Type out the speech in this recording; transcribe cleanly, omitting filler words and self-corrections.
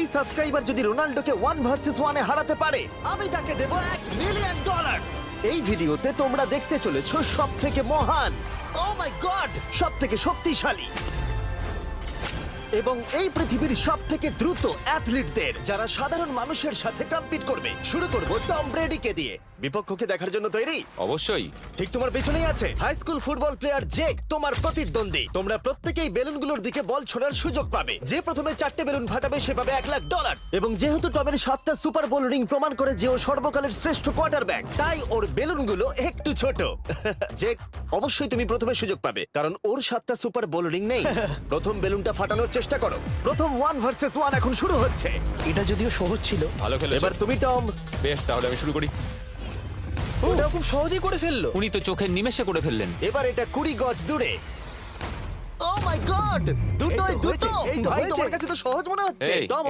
এই সাবস্ক্রাইবার যদি রোনাল্ডোকে 1 ভার্সেস 1 এ হারাতে পারে আমি তাকে দেব $1 মিলিয়ন। এই ভিডিওতে তোমরা দেখতে চলেছো সব থেকে মহান, ও মাই গড, সব থেকে শক্তিশালী এবং এই পৃথিবীর সব থেকে দ্রুত অ্যাথলিটদের যারা সাধারণ মানুষের সাথে কম্পিট করবে। শুরু করব টম ব্রেডিকে দিয়ে। বিপক্ষকে দেখার জন্য তৈরি? অবশ্যই। ঠিক তোমার পেছনেই আছে high school football player Jake, তোমার প্রতিদ্বন্দ্বী। তোমরা প্রত্যেকেই বেলুনগুলোর দিকে বল ছোড়ার সুযোগ পাবে। যে প্রথমে 4টে বেলুন ফাটাবে সে পাবে $1,00,000। এবং যেহেতু টমের 7টা সুপার বোল রিং প্রমাণ করে যে ও সর্বকালের শ্রেষ্ঠ কোয়ার্টারব্যাক, তাই ওর বেলুনগুলো একটু ছোট। জেক, অবশ্যই তুমি প্রথমে সুযোগ পাবে কারণ ওর 7টা সুপার বোল রিং নেই। প্রথম বেলুনটা ফাটানোর চেষ্টা করো। প্রথম 1 ভার্সেস 1 এখন শুরু হচ্ছে। এটা যদিও সহজ ছিল। ভালো খেলেছো। এবার তুমি টম। বেশ, তাহলে আমি শুরু করি। ওটা খুব সহজেই করে ফেললো। উনি তো চোখের নিমেষে করে ফেললেন। এবার এটা 20 গজ দূরে। ও মাই গড, দুটোই এই তো দুটো। হয়েছে, এই তো ভাই হয়েছে। তোমার কাছে তো সহজ মনে হচ্ছে। এই, টম